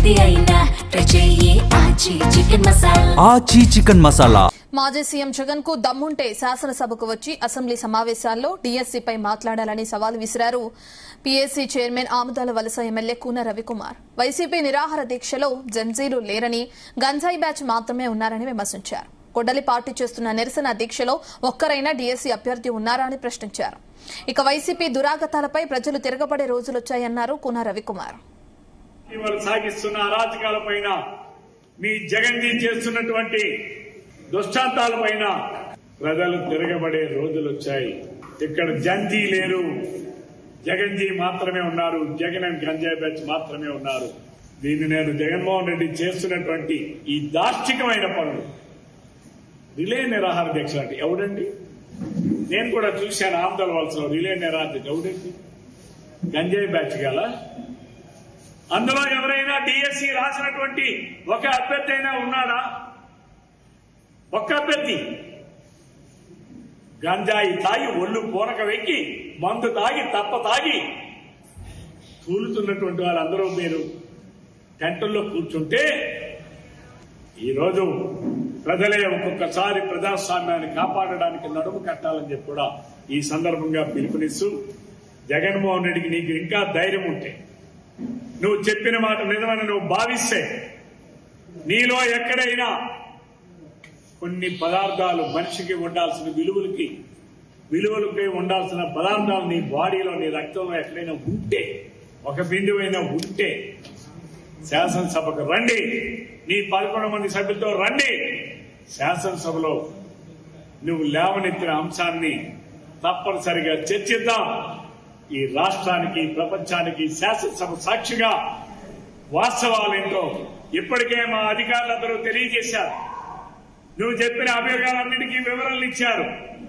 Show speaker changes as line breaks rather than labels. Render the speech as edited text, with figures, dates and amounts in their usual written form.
ఏది అయినా ట్రై చెయ్యి ఆచి చికెన్ మసాలా.
ఆచి చికెన్ మసాలా.
మాజీ సీఎం జగన్ కు దమ్ముంటే శాసనసభకు వచ్చి అసెంబ్లీ సమావేశాల్లో డీఎస్సీపై మాట్లాడాలని సవాల్ విసిరారు పీఏసీ చైర్మన్ ఆముదాల వలస ఎమ్మెల్యే కూన రవికుమార్. వైసీపీ నిరాహార దీక్షలో జంజీలు లేరని, గంజాయి బ్యాచ్ మాత్రమే ఉన్నారని విమర్శించారు. కొడలి పార్టీ చేస్తున్న నిరసన దీక్షలో ఒక్కరైనా డీఎస్సీ అభ్యర్థి ఉన్నారా అని ప్రశ్నించారు. ఇక వైసీపీ దురాగతాలపై ప్రజలు తిరగబడే రోజులొచ్చాయన్నారు కూన రవికుమార్.
సాగిస్తున్న అరాచకాలపైన, మీ జగన్జీ చేస్తున్నటువంటి దుష్టాంతాలపైన ప్రజలు తిరగబడే రోజులు వచ్చాయి. ఇక్కడ జంజీ లేరు, జగన్జీ మాత్రమే ఉన్నారు. జగన్ అండ్ గంజాయి బ్యాచ్ మాత్రమే ఉన్నారు. దీన్ని నేను జగన్మోహన్ రెడ్డి చేస్తున్నటువంటి ఈ దాష్టికమైన పనులు, రిలే నిరాహార దీక్ష అంటే ఎవడండి? నేను కూడా చూశాను ఆముదాల వలసలో రిలే నిరాహార దీక్ష ఎవడండి? గంజాయి బ్యాచ్ గల అందులో ఎవరైనా డిఎస్సీ రాసినటువంటి ఒక అభ్యర్థి అయినా ఉన్నాడా? ఒక్క అభ్యర్థి. గంజాయి తాగి ఒళ్ళు పూనక వెక్కి, మందు తాగి తప్ప తాగి కూలుతున్నటువంటి వాళ్ళందరూ మీరు టెంటుల్లో కూర్చుంటే, ఈరోజు ప్రజలే ఒక్కొక్కసారి ప్రజాస్వామ్యాన్ని కాపాడడానికి నడుము కట్టాలని చెప్పి కూడా ఈ సందర్భంగా పిలుపునిస్తూ, జగన్మోహన్ రెడ్డికి నీకు ఇంకా ధైర్యం ఉంటే, నువ్వు చెప్పిన మాట నిజమని నువ్వు భావిస్తే, నీలో ఎక్కడైనా కొన్ని పదార్థాలు మనిషికి ఉండాల్సిన విలువలకి ఉండాల్సిన పదార్థాలు నీ బాడీలో, నీ రక్తంలో ఎక్కడైనా ఉంటే, ఒక బిందువైనా ఉంటే శాసనసభకు రండి. నీ 11 మంది సభ్యులతో రండి. శాసనసభలో నువ్వు లేవనెత్తిన అంశాన్ని తప్పనిసరిగా చర్చిద్దాం. ఈ రాష్ట్రానికి, ప్రపంచానికి శాసనసభ సాక్షిగా వాస్తవాలేంటో ఇప్పటికే మా అధికారులందరూ తెలియజేశారు. నువ్వు చెప్పిన అభియోగాలన్నిటికీ వివరణలు ఇచ్చారు.